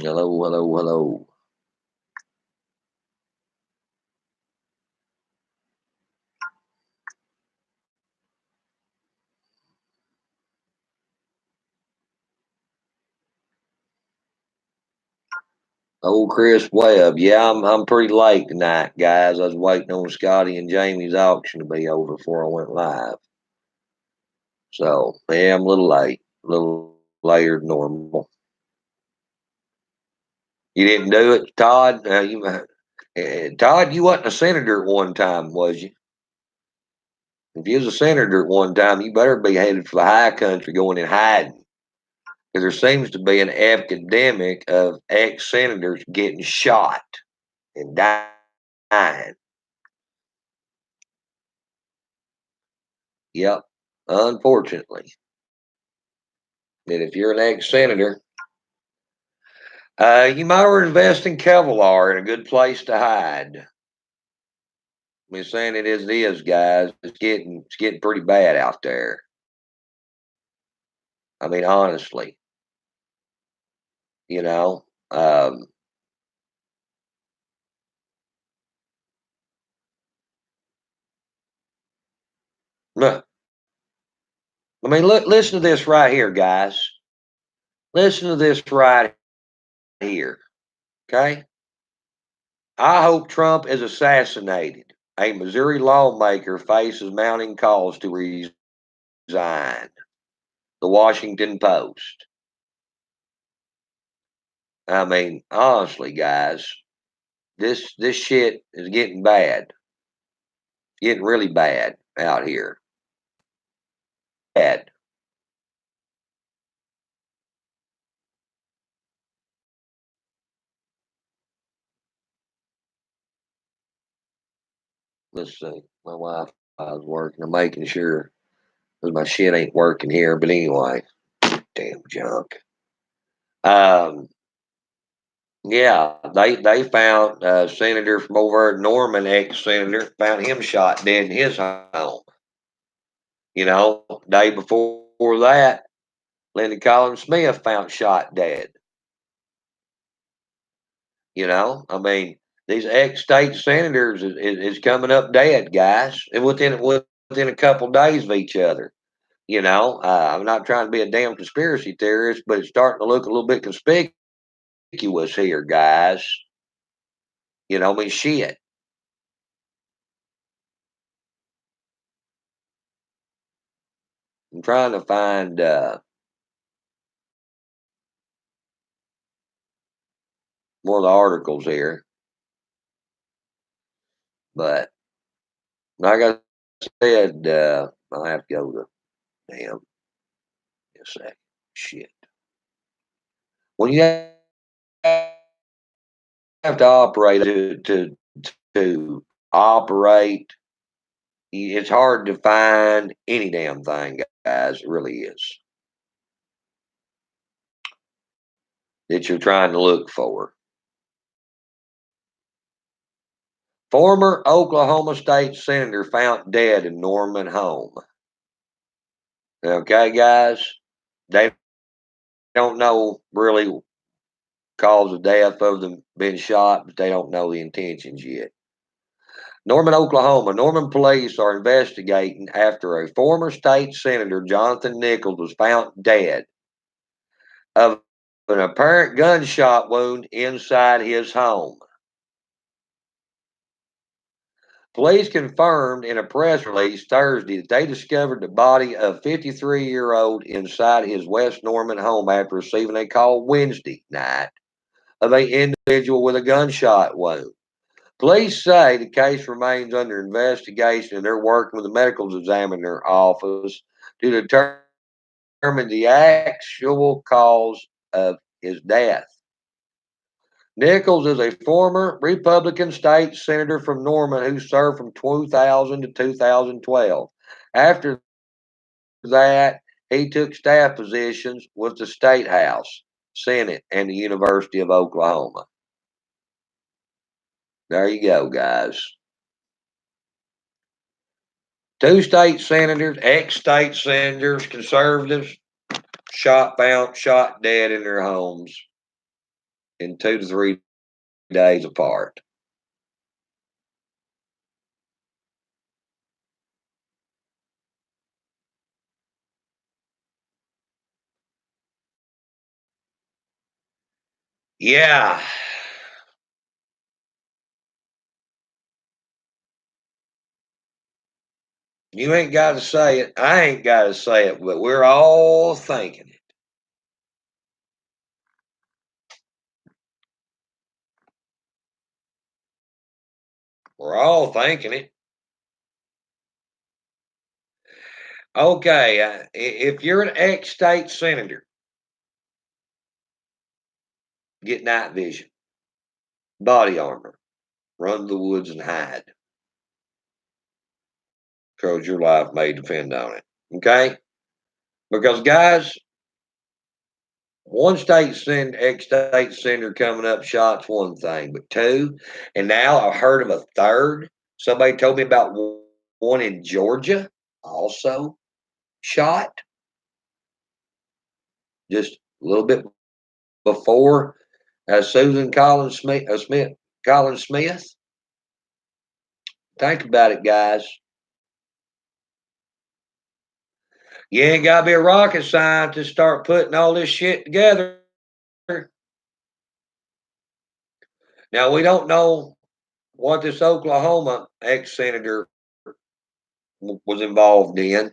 Hello, hello, hello. Old Chris Webb. Yeah, I'm pretty late tonight, guys. I was waiting on Scotty and Jamie's auction to be over before I went live. So yeah, I'm a little late, a little later than normal. You didn't do it, Todd. Todd, you wasn't a senator at one time, was you? If you was a senator at one time, you better be headed for the high country, going and hiding. Because there seems to be an epidemic of ex-senators getting shot and dying. Yep, unfortunately. And if you're an ex-senator, you might want to invest in Kevlar in a good place to hide. I'm saying it as it is, guys. It's getting pretty bad out there. I mean, honestly, you know. Look, I mean, look, listen to this right here, guys. Listen to this right here. Okay, I hope Trump is assassinated. A Missouri lawmaker faces mounting calls to resign. The Washington Post. I mean, honestly, guys, this shit is getting bad, getting really bad out here. Bad. Let's see. My Wi-Fi is working. I'm making sure because my shit ain't working here. But anyway, damn junk. Um, yeah, they found a senator from over at Norman, ex-senator, found him shot dead in his home. Day before that, Linda Collins Smith found shot dead. I mean, these ex-state senators is coming up dead, guys, and within a couple days of each other. I'm not trying to be a damn conspiracy theorist, but it's starting to look a little bit conspicuous here, guys. I mean, shit. I'm trying to find one of the articles here, but like I said, I have to go to damn a sec. Shit. When you have to operate to operate. It's hard to find any damn thing, guys. It really is that you're trying to look for. Former Oklahoma State Senator found dead in Norman home. Okay, guys, they don't know really cause of death of them being shot, but they don't know the intentions yet. Norman, Oklahoma. Norman police are investigating after a former state senator, Jonathan Nichols, was found dead of an apparent gunshot wound inside his home. Police confirmed in a press release Thursday that they discovered the body of 53-year-old inside his West Norman home after receiving a call Wednesday night of an individual with a gunshot wound. Police say the case remains under investigation and they're working with the medical examiner office to determine the actual cause of his death. Nichols is a former Republican state senator from Norman who served from 2000 to 2012. After that, he took staff positions with the State House, Senate, and the University of Oklahoma. There you go, guys. Two state senators, ex-state senators, conservatives, shot dead in their homes. in 2 to 3 days apart. Yeah, you ain't got to say it. I ain't got to say it, but we're all thinking it. We're all thinking it. Okay, if you're an ex-state senator, get night vision, body armor, run to the woods and hide, because your life may depend on it. Okay, because guys, one ex-state senator coming up shot's one thing, but two, and now I've heard of a third. Somebody told me about one in Georgia, also shot just a little bit before Susan Collins Smith. Think about it, guys. You ain't got to be a rocket scientist to start putting all this shit together. Now, we don't know what this Oklahoma ex senator was involved in,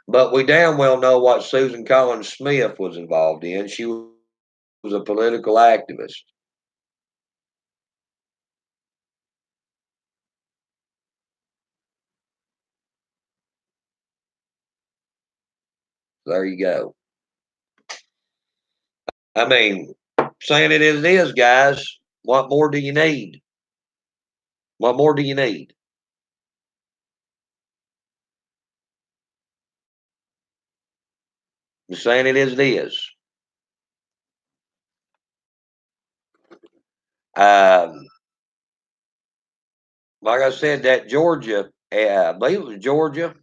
but we damn well know what Susan Collins Smith was involved in. She was a political activist. There you go. I mean, saying it as it is, guys, what more do you need? What more do you need? Just saying it as it is. Um, like I said, that Georgia, I believe it was Georgia,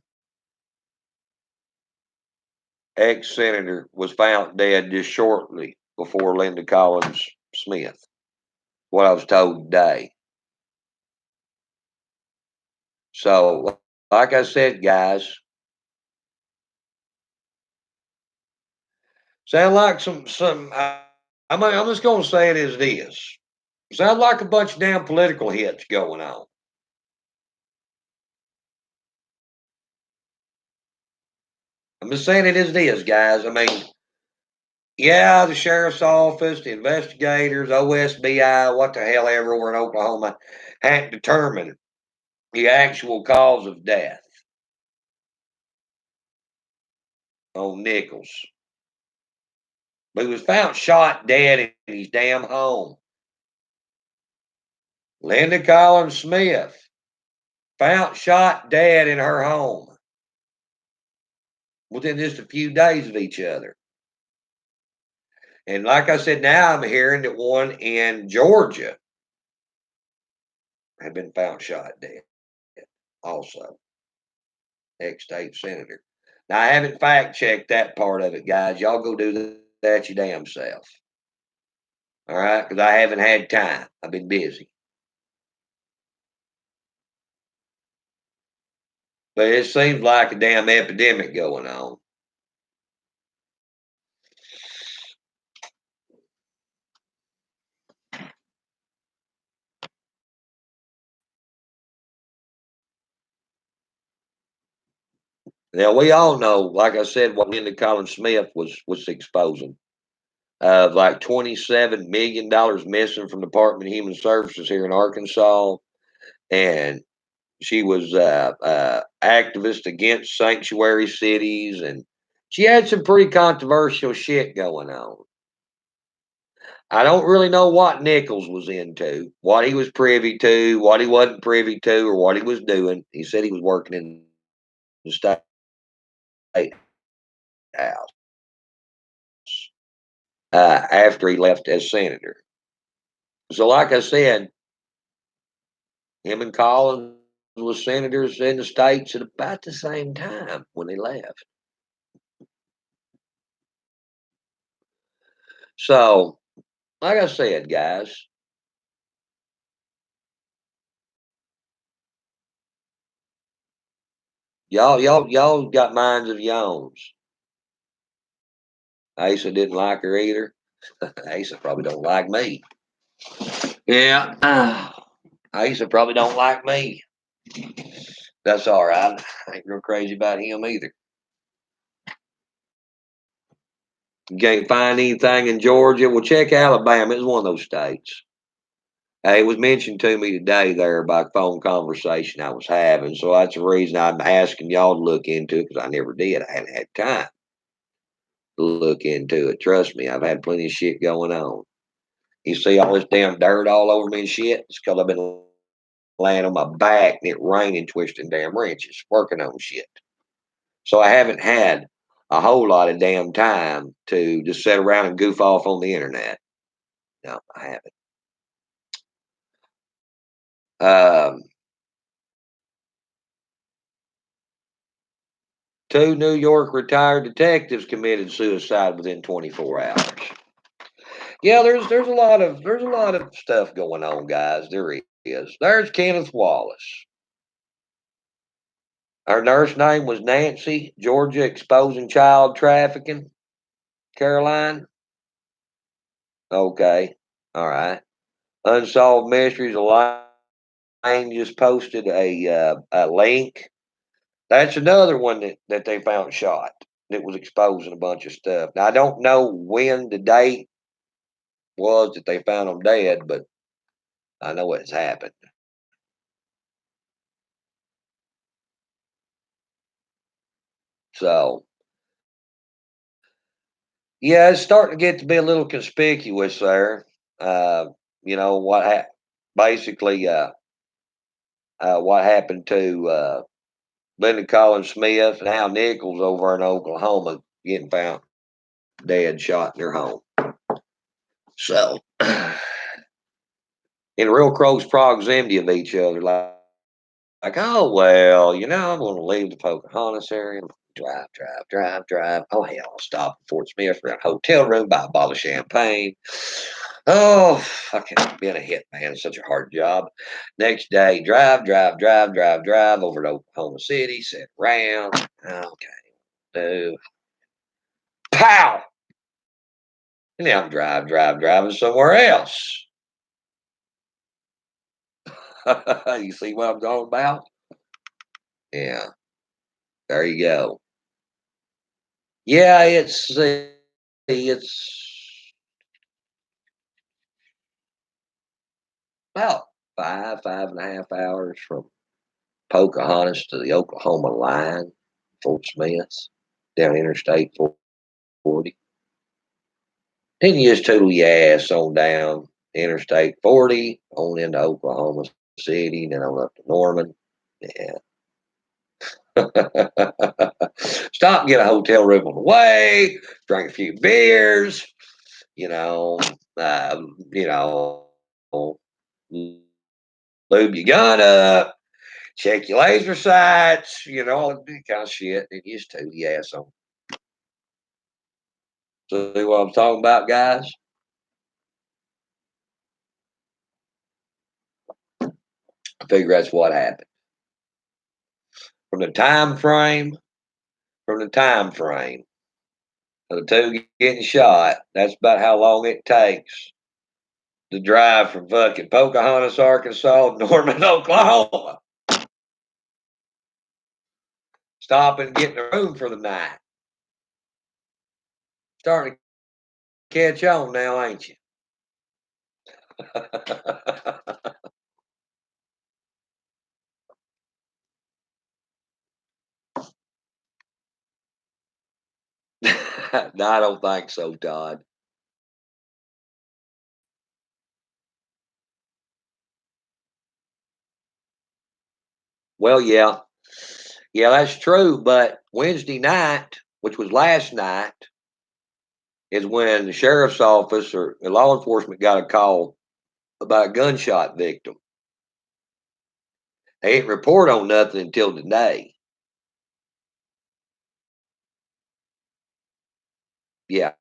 ex senator was found dead just shortly before Linda Collins Smith. What I was told today. So, like I said, guys, sound like some. I'm just gonna say it as it is. Sound like a bunch of damn political hits going on. I'm just saying it as it is, guys. I mean, yeah, the sheriff's office, the investigators, OSBI, what the hell ever over in Oklahoma, hadn't determined the actual cause of death on Nichols. But he was found shot dead in his damn home. Linda Collins Smith found shot dead in her home within just a few days of each other. And like I said, now I'm hearing that one in Georgia had been found shot dead also, ex-state senator. Now, I haven't fact checked that part of it, guys. Y'all go do that your damn self. All right? Because I haven't had time. I've been busy. But it seems like a damn epidemic going on. Now, we all know, like I said, what Linda Collins Smith was exposing. Like $27 million missing from the Department of Human Services here in Arkansas. And she was activist against sanctuary cities, and she had some pretty controversial shit going on. I don't really know what Nichols was into, what he was privy to, what he wasn't privy to, or what he was doing. He said he was working in the state house after he left as senator. So, like I said, him and Collins was senators in the states at about the same time when they left. So like I said, guys, y'all got minds of your own. Asa didn't like her either. Asa probably don't like me. Yeah, Asa probably don't like me. That's all right. I ain't real crazy about him either. You can't find anything in Georgia. Well, check Alabama. It's one of those states. It was mentioned to me today there by a phone conversation I was having. So that's the reason I'm asking y'all to look into it because I never did. I hadn't had time to look into it. Trust me, I've had plenty of shit going on. You see all this damn dirt all over me and shit? It's because I've been laying on my back and it raining, twisting damn wrenches, working on shit. So I haven't had a whole lot of damn time to just sit around and goof off on the internet. No, I haven't. Um, Two New York retired detectives committed suicide within 24 hours. Yeah, there's a lot of stuff going on, guys. There is. There's Kenneth Wallace. Her nurse name was Nancy, Georgia, exposing child trafficking. Caroline. Okay, all right. Unsolved Mysteries. Elaine just posted a link. That's another one that they found shot that was exposing a bunch of stuff. Now I don't know when the date was that they found him dead, but I know it's happened. So yeah, it's starting to get to be a little conspicuous there. Uh, you know what? Basically, what happened to Linda Collins Smith and Al Nichols over in Oklahoma getting found dead, shot in their home. So, in real close proximity of each other, like, oh well, I'm going to leave the Pocahontas area. Drive. Oh hell, I'll stop at Fort Smith, rent a hotel room, buy a bottle of champagne. Oh, fucking being a hitman is such a hard job. Next day, drive over to Oklahoma City, sit around. Okay, do pow, and now I'm driving somewhere else. You see what I'm talking about? Yeah, there you go. Yeah, it's about 5.5 hours from Pocahontas to the Oklahoma line, Fort Smith, down Interstate 40. Then you just toodle your ass on down Interstate 40, on into Oklahoma City, then on up to Norman. Yeah. Stop and get a hotel room on the way, drink a few beers, you know, uh, you know, lube your gun up, check your laser sights, all that kind of shit. And you just toot the ass on. See what I'm talking about, guys? I figure that's what happened. From the time frame, from the time frame of the two getting shot, that's about how long it takes to drive from fucking Pocahontas, Arkansas, to Norman, Oklahoma. Stop and get in a room for the night. Starting to catch on now, ain't you? No, I don't think so, Todd. Well, yeah. Yeah, that's true. But Wednesday night, which was last night, is when the sheriff's office or the law enforcement got a call about a gunshot victim. They didn't report on nothing until today. Yeah.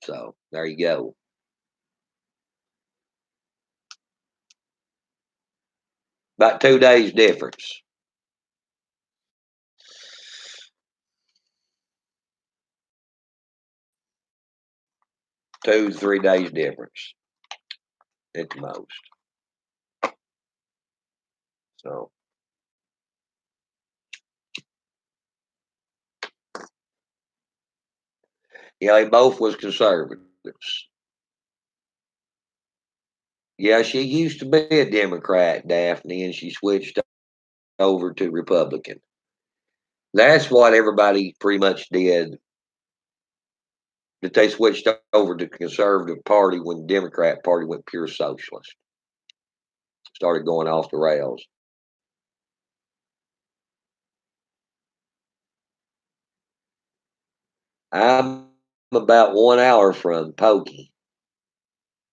So there you go. About 2 days difference. 2 to 3 days difference at the most. So yeah, they both was conservatives. Yeah, she used to be a Democrat, Daphne, and she switched over to Republican. That's what everybody pretty much did. That they switched over to the Conservative Party when the Democrat Party went pure socialist, started going off the rails. I'm about 1 hour from Pokey.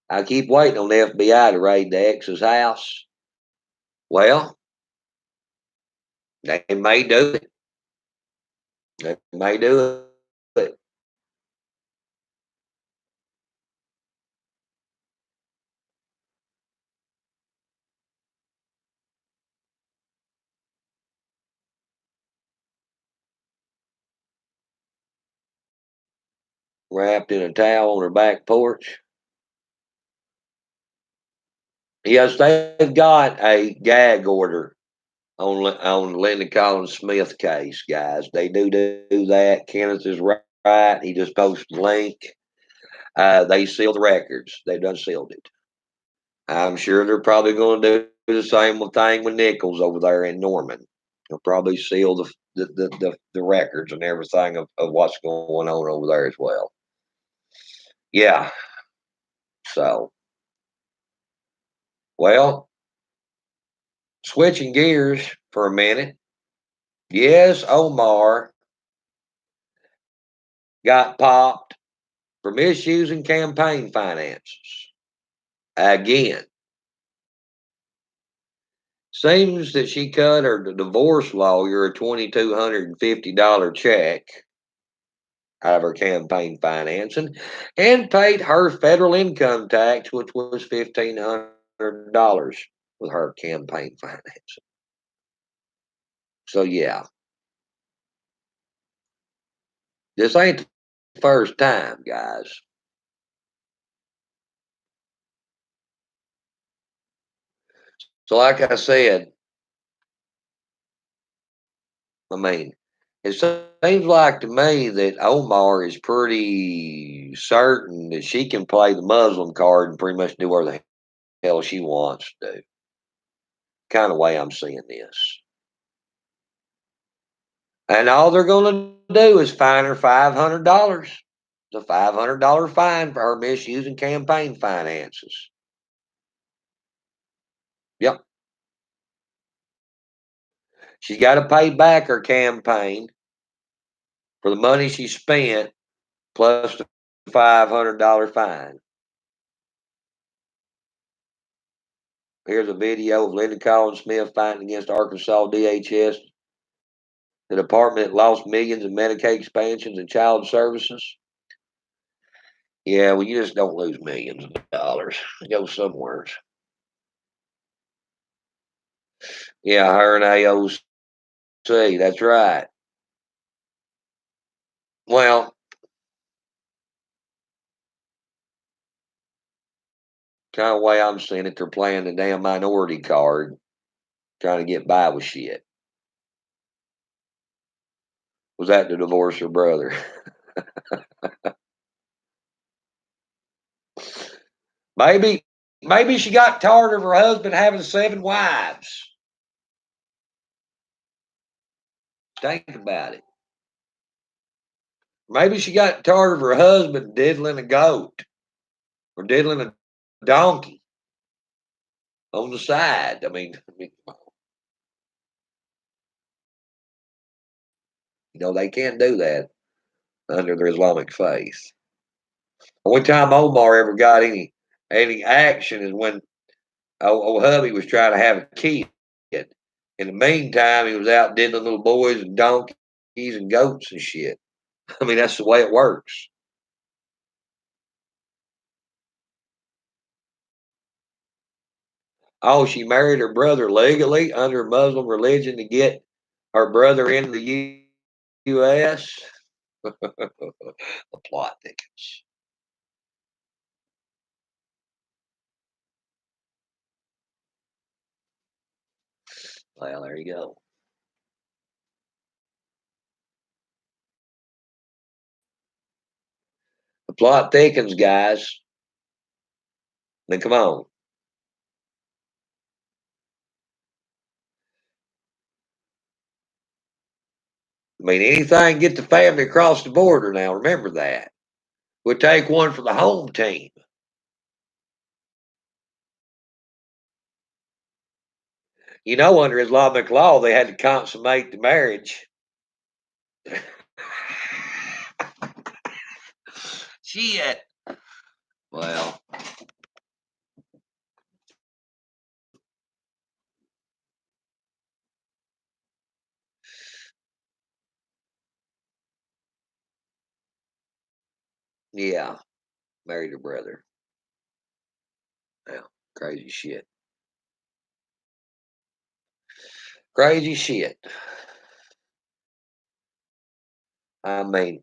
I keep waiting on the FBI to raid the ex's house. Well, they may do it. They may do it. Wrapped in a towel on her back porch. Yes, they've got a gag order on Lyndon Collins Smith case, guys. They do that. Kenneth is right. He just posted a link. They sealed the records. They've done sealed it. I'm sure they're probably going to do the same thing with Nichols over there in Norman. They'll probably seal the records and everything of what's going on over there as well. Yeah. So, well, switching gears for a minute. Yes, Omar got popped for misusing campaign finances. Again, seems that she cut her divorce lawyer a $2,250 check out of her campaign financing and paid her federal income tax, which was $1,500 with her campaign financing. So, yeah, this ain't the first time, guys. So, like I said, I mean, it seems like to me that Omar is pretty certain that she can play the Muslim card and pretty much do whatever the hell she wants to do. Kind of way I'm seeing this. And all they're going to do is fine her $500. It's a $500 fine for her misusing campaign finances. Yep. She's got to pay back her campaign for the money she spent plus the $500 fine. Here's a video of Lyndon Collins Smith fighting against Arkansas DHS, the department that lost millions in Medicaid expansions and child services. Yeah, well, you just don't lose millions of dollars. Go somewhere. Yeah, her and AOC. That's right. Well, kind of way I'm seeing it, they're playing the damn minority card, trying to get by with shit. Was that to divorce her brother? maybe, maybe she got tired of her husband having 7 wives. Think about it. Maybe she got tired of her husband diddling a goat or diddling a donkey on the side. They can't do that under their Islamic faith. The only time Omar ever got any action is when old hubby was trying to have a kid. In the meantime, he was out diddling little boys and donkeys and goats and shit. That's the way it works. Oh, she married her brother legally under Muslim religion to get her brother into the U.S. The plot thickens. Well, there you go. The plot thickens, guys. Then come on. I mean, anything get the family across the border now. Remember that. We'll take one for the home team. You know, under Islamic law, they had to consummate the marriage. Shit. Well, yeah, married her brother. Yeah, crazy shit. Crazy shit. I mean,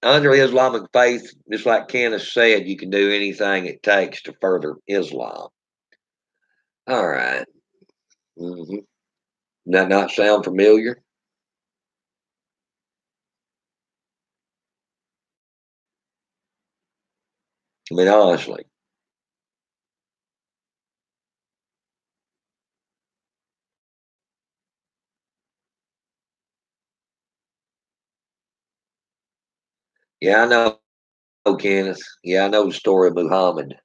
under Islamic faith, just like Kenneth said, you can do anything it takes to further Islam. All right. Mm-hmm. That not sound familiar? I mean, honestly. Yeah, I know, Kenneth. Yeah, I know the story of Muhammad.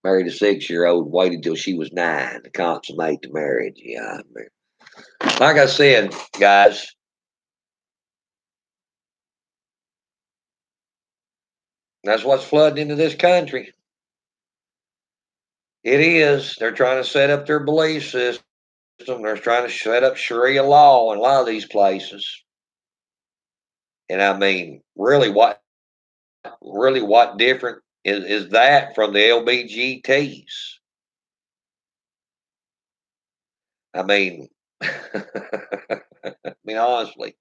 Married a 6 year old, waited till she was 9 to consummate the marriage. Yeah, I mean, like I said, guys, that's what's flooding into this country. It is. They're trying to set up their belief system. They're trying to set up Sharia law in a lot of these places. And I mean, really what different is that from the LBGTs? I mean, I mean, honestly,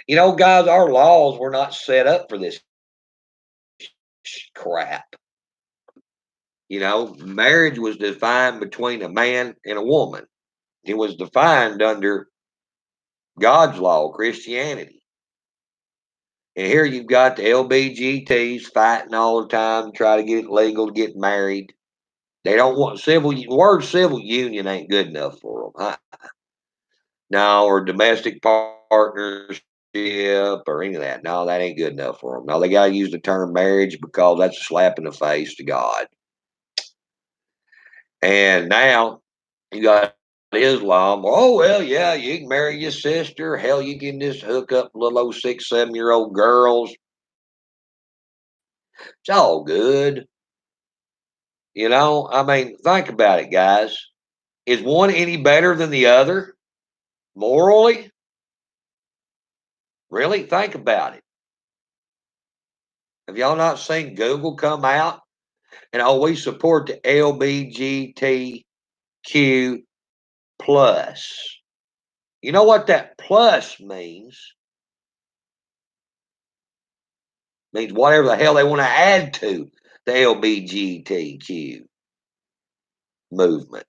guys, our laws were not set up for this crap. Marriage was defined between a man and a woman. It was defined under God's law, Christianity. And here you've got the LBGTs fighting all the time to try to get it legal to get married. They don't want word civil union ain't good enough for them. No, or domestic partnership or any of that. No, that ain't good enough for them. No, they got to use the term marriage because that's a slap in the face to God. And now you got Islam. Oh, well, yeah, you can marry your sister. Hell, you can just hook up little old 6, 7 year old girls. It's all good. I mean, think about it, guys. Is one any better than the other morally? Really? Think about it. Have y'all not seen Google come out and always support the LBGTQ plus? You know what that plus means? Means whatever the hell they want to add to the LBGTQ movement.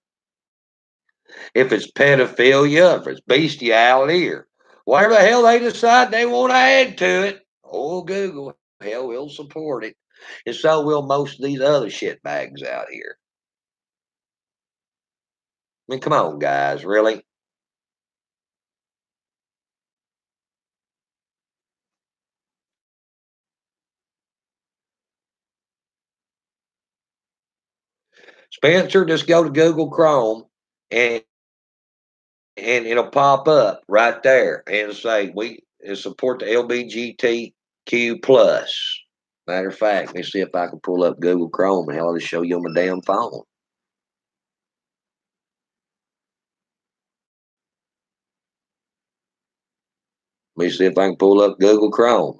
If it's pedophilia, if it's bestiality, or whatever the hell they decide they want to add to it, oh, Google, hell, we'll support it. And so will most of these other shitbags out here. I mean, come on, guys, really? Spencer, just go to Google Chrome and it'll pop up right there and say we support the LBGTQ plus. Matter of fact, let me see if I can pull up Google Chrome and I'll just show you on my damn phone. Let me see if I can pull up Google Chrome.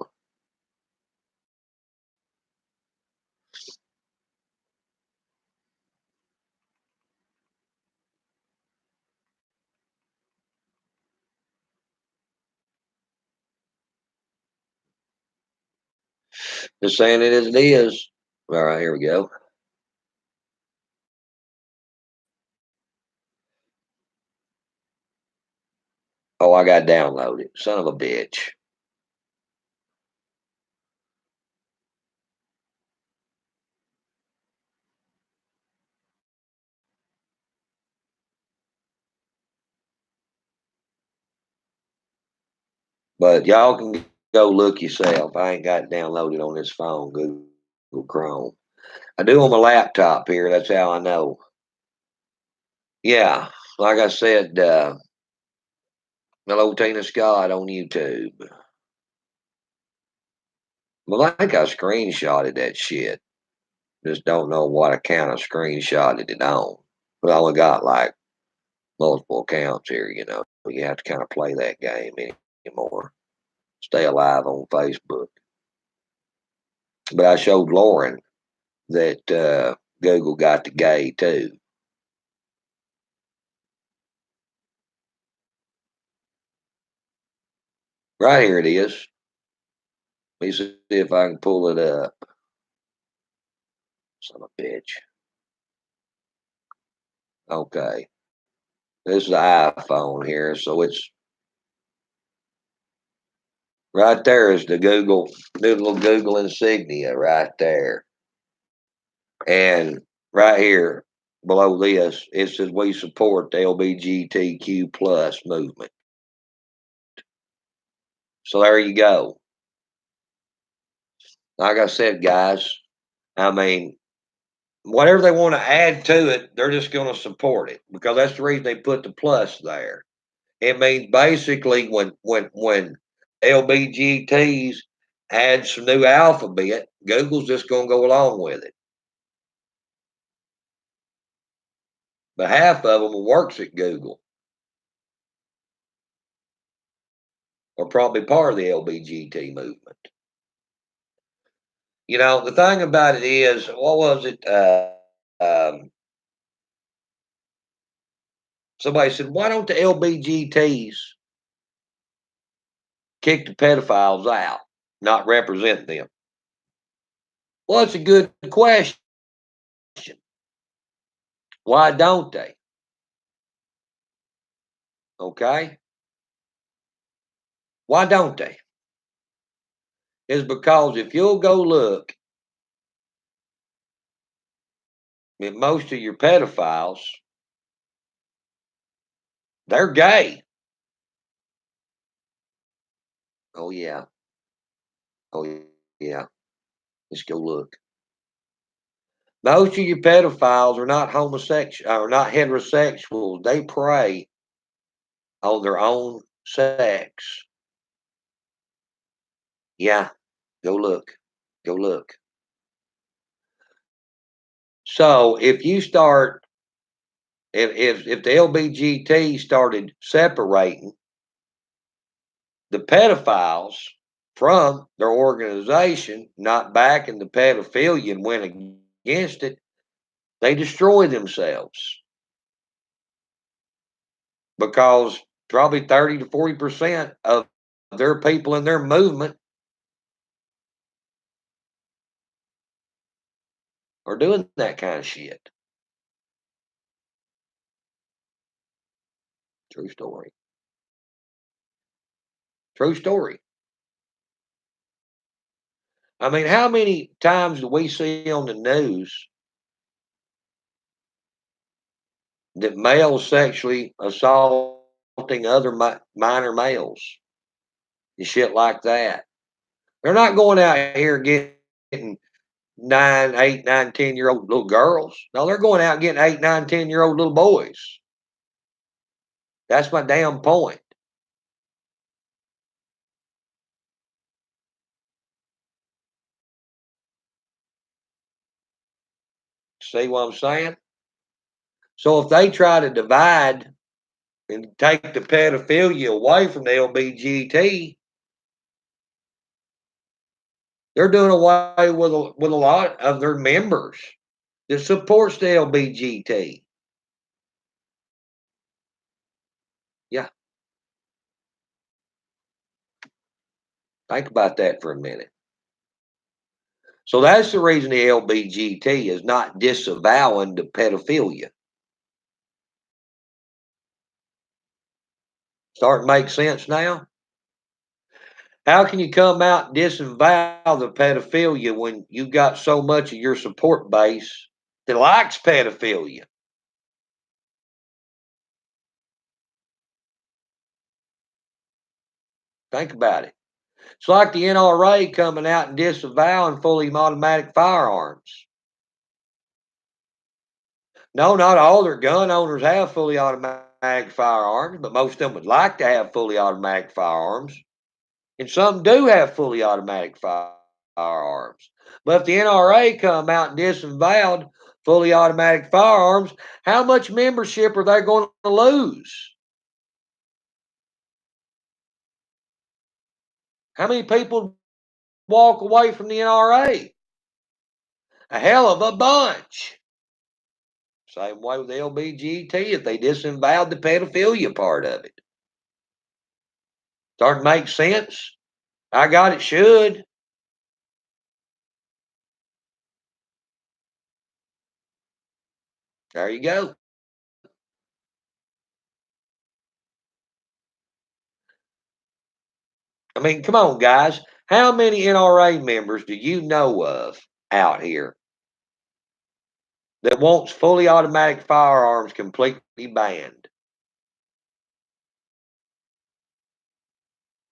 Just saying it as it is. All right, here we go. Oh, I got downloaded. Son of a bitch. But y'all can go look yourself. I ain't got it downloaded on this phone, Google Chrome. I do on my laptop here. That's how I know. Yeah, like I said, hello Tina Scott on YouTube. Well, I think I screenshotted that shit. Just don't know what account I screenshotted it on. But I only got like multiple accounts here, you know. You have to kind of play that game anymore. Stay alive on Facebook. But I showed Lauren that Google got the gay too. Right here it is. Let me see if I can pull it up. Son of a bitch. Okay. This is the iPhone here, so it's right there is the Google, new little Google insignia right there. And right here below this, it says we support the LBGTQ plus movement. So there you go. Like I said, guys, I mean, whatever they want to add to it, they're just going to support it because that's the reason they put the plus there. It means basically when LBGTs add some new alphabet, Google's just going to go along with it. But half of them works at Google are probably part of the LBGT movement. You know, the thing about it is, what was it? Somebody said, why don't the LBGTs kick the pedophiles out, not represent them? Well, it's a good question. Why don't they? Okay. Why don't they? Is because if you'll go look at most of your pedophiles, they're gay. Oh, yeah. Oh, yeah. Let's go look. Most of your pedophiles are not homosexual, are not heterosexuals. They prey on their own sex. Yeah, go look. Go look. So if you start, if the LBGT started separating the pedophiles from their organization, not backing the pedophilia and went against it, they destroy themselves because probably 30 to 40% of their people in their movement are doing that kind of shit. True story. True story. I mean, how many times do we see on the news that males sexually assaulting other minor males and shit like that? They're not going out here getting 9, 8, 9, 10-year old little girls. No, they're going out getting 8, 9, 10-year old little boys. That's my damn point. See what I'm saying? So if they try to divide and take the pedophilia away from the LBGT, they're doing away with a lot of their members that supports the LBGT. Yeah, think about that for a minute. So that's the reason the LBGT is not disavowing the pedophilia. Starting to make sense now? How can you come out and disavow the pedophilia when you got so much of your support base that likes pedophilia? Think about it. It's like the NRA coming out and disavowing fully automatic firearms. No, not all their gun owners have fully automatic firearms, but most of them would like to have fully automatic firearms. And some do have fully automatic firearms. But if the NRA come out and disavowed fully automatic firearms, how much membership are they going to lose? How many people walk away from the NRA? A hell of a bunch. Same way with LBGT if they disavowed the pedophilia part of it. Starting to make sense? I got it should. There you go. I mean, come on, guys. How many NRA members do you know of out here that wants fully automatic firearms completely banned?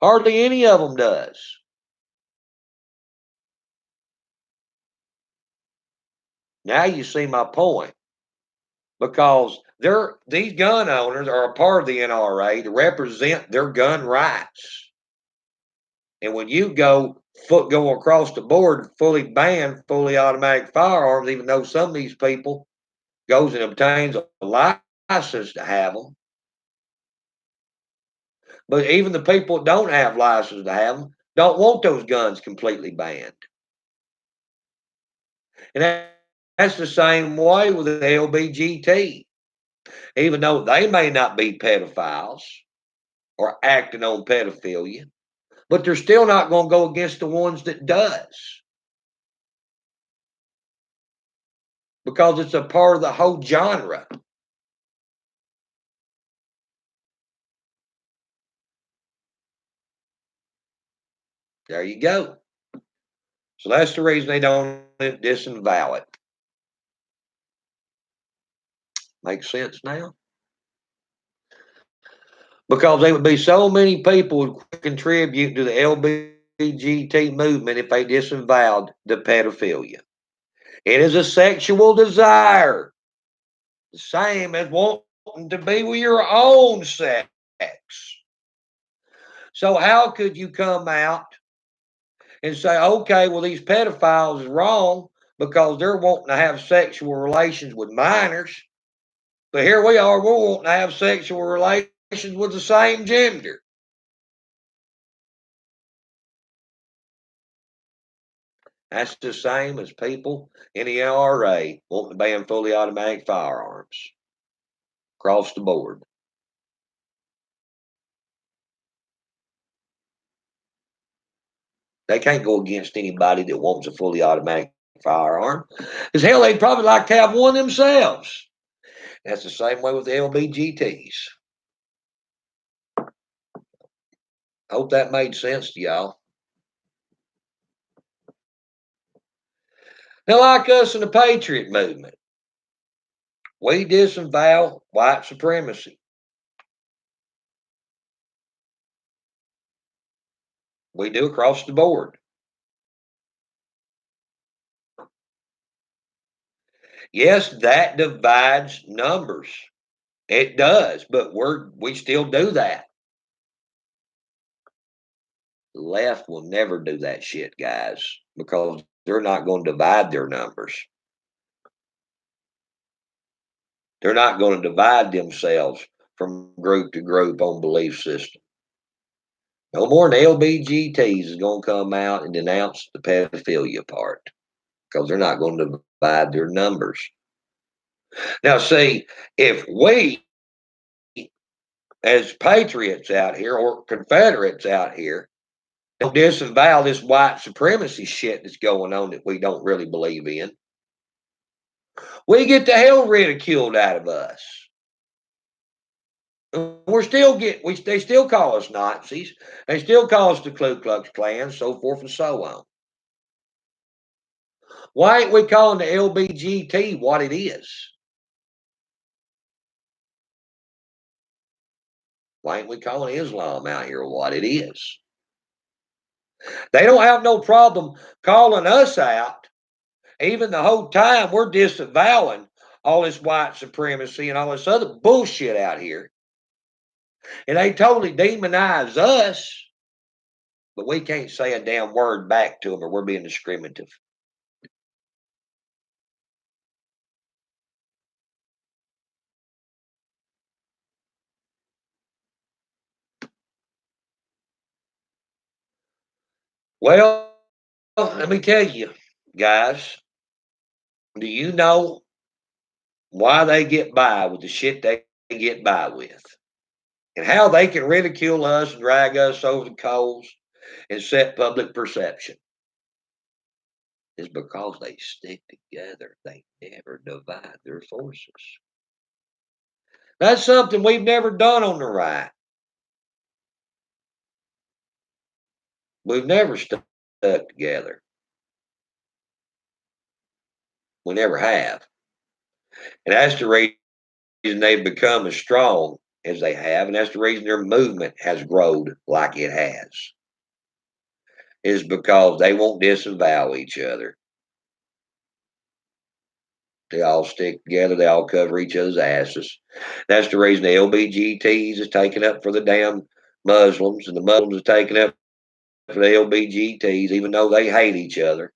Hardly any of them does. Now you see my point because these gun owners are a part of the NRA to represent their gun rights. And when you go across the board, fully ban fully automatic firearms, even though some of these people goes and obtains a license to have them, but even the people that don't have license to have them don't want those guns completely banned. And that's the same way with the LBGT. Even though they may not be pedophiles or acting on pedophilia, but they're still not going to go against the ones that does because it's a part of the whole genre. There you go. So that's the reason they don't disavow it. Makes sense now? Because there would be so many people who would contribute to the LBGT movement if they disavowed the pedophilia. It is a sexual desire, the same as wanting to be with your own sex. So how could you come out and say, okay, well, these pedophiles is wrong because they're wanting to have sexual relations with minors, but here we are, we're wanting to have sexual relations with the same gender. That's the same as people in the NRA wanting to ban fully automatic firearms across the board. They can't go against anybody that wants a fully automatic firearm. As hell, they'd probably like to have one themselves. That's the same way with the LBGTs. Hope that made sense to y'all. Now, like us in the Patriot movement, we disavow white supremacy. We do across the board. Yes, that divides numbers. It does, but we still do that. The left will never do that shit, guys, because they're not going to divide their numbers. They're not going to divide themselves from group to group on belief system. No more than LBGTs is going to come out and denounce the pedophilia part because they're not going to divide their numbers. Now, see, if we, as patriots out here or Confederates out here, Don't disavow this white supremacy shit that's going on that we don't really believe in. We get the hell ridiculed out of us. We're still they still call us Nazis. They still call us the Ku Klux Klan, so forth and so on. Why ain't we calling the LBGT what it is? Why ain't we calling Islam out here what it is? They don't have no problem calling us out. Even the whole time we're disavowing all this white supremacy and all this other bullshit out here. And they totally demonize us, but we can't say a damn word back to them or we're being discriminative. Well, let me tell you, guys, do you know why they get by with the shit they get by with? And how they can ridicule us and drag us over the coals and set public perception? Is because they stick together. They never divide their forces. That's something we've never done on the right. We've never stuck together. We never have. And that's the reason they've become as strong as they have. And that's the reason their movement has grown like it has. Is because they won't disavow each other. They all stick together. They all cover each other's asses. That's the reason the LBGTs is taking up for the damn Muslims, and the Muslims is taking up for the LBGTs, even though they hate each other.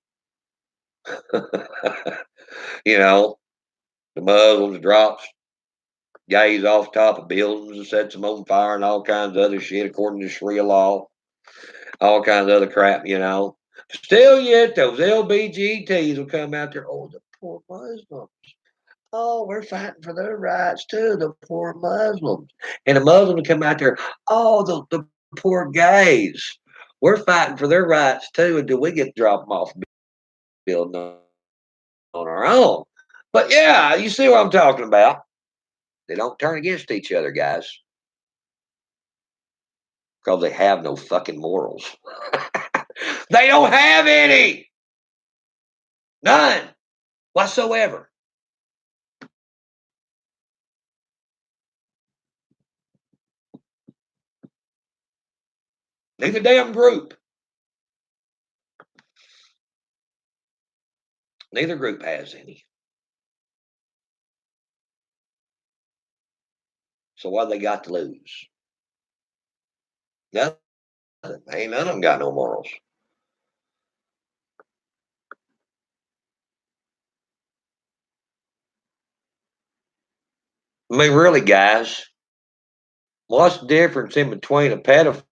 You know, the Muslims drops gays off top of buildings and sets them on fire and all kinds of other shit according to Sharia law, all kinds of other crap, you know. Still yet, those LBGTs will come out there, oh, the poor Muslims. Oh, we're fighting for their rights too, the poor Muslims. And the Muslims will come out there, oh, the poor gays. We're fighting for their rights too until we get to drop them off building on our own. But yeah, you see what I'm talking about. They don't turn against each other, guys, because they have no fucking morals. They don't have any. None whatsoever. Neither damn group. Neither group has any. So what they got to lose? Nothing. Ain't none of them got no morals. I mean, really, guys, what's the difference in between a pedophile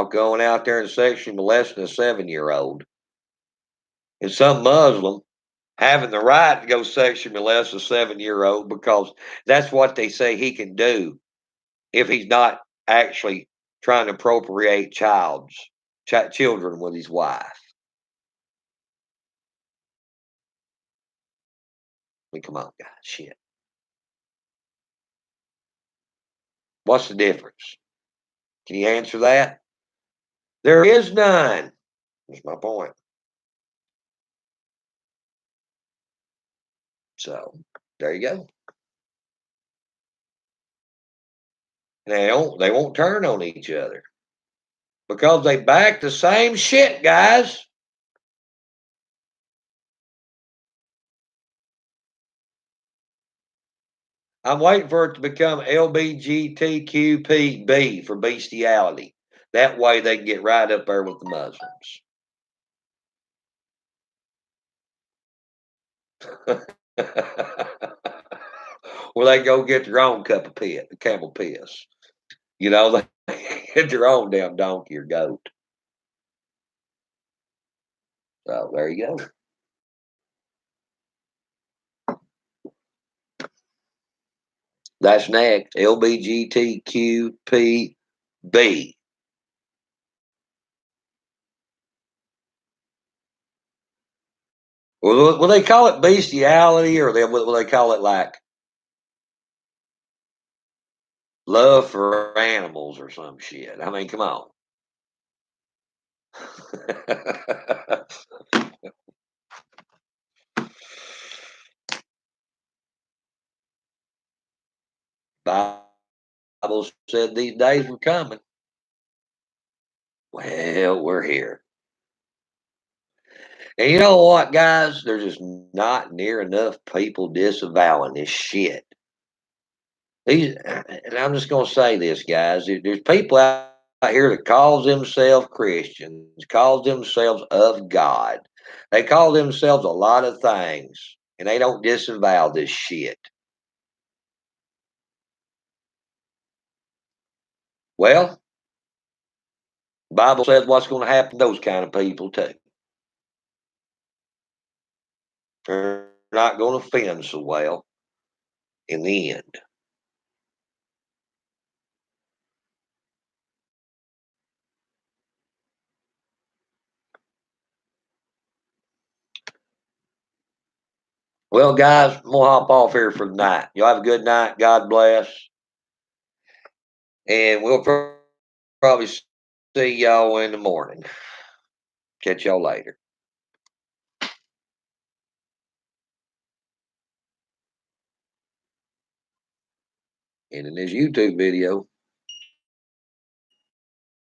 going out there and sexually molesting a 7-year-old and some Muslim having the right to go sexually molest a 7-year-old because that's what they say he can do if he's not actually trying to appropriate children with his wife? I mean, come on, guys, shit. What's the difference? Can you answer that? There is none. That's my point. So there you go. They won't turn on each other because they back the same shit, guys. I'm waiting for it to become LBGTQPB for bestiality. That way they can get right up there with the Muslims. Where they go get their own cup of camel piss. You know, they get their own damn donkey or goat. So there you go. That's next. LBGTQPB. Will they call it bestiality, or will they call it like love for animals or some shit? I mean, come on. Bible said these days were coming. Well, we're here. And you know what, guys? There's just not near enough people disavowing this shit. And I'm just going to say this, guys. There's people out here that calls themselves Christians, calls themselves of God. They call themselves a lot of things, and they don't disavow this shit. Well, the Bible says what's going to happen to those kind of people too. They're not going to fend so well in the end. Well, guys, I'm gonna hop off here for the night. Y'all have a good night. God bless, and we'll probably see y'all in the morning. Catch y'all later. And in this YouTube video.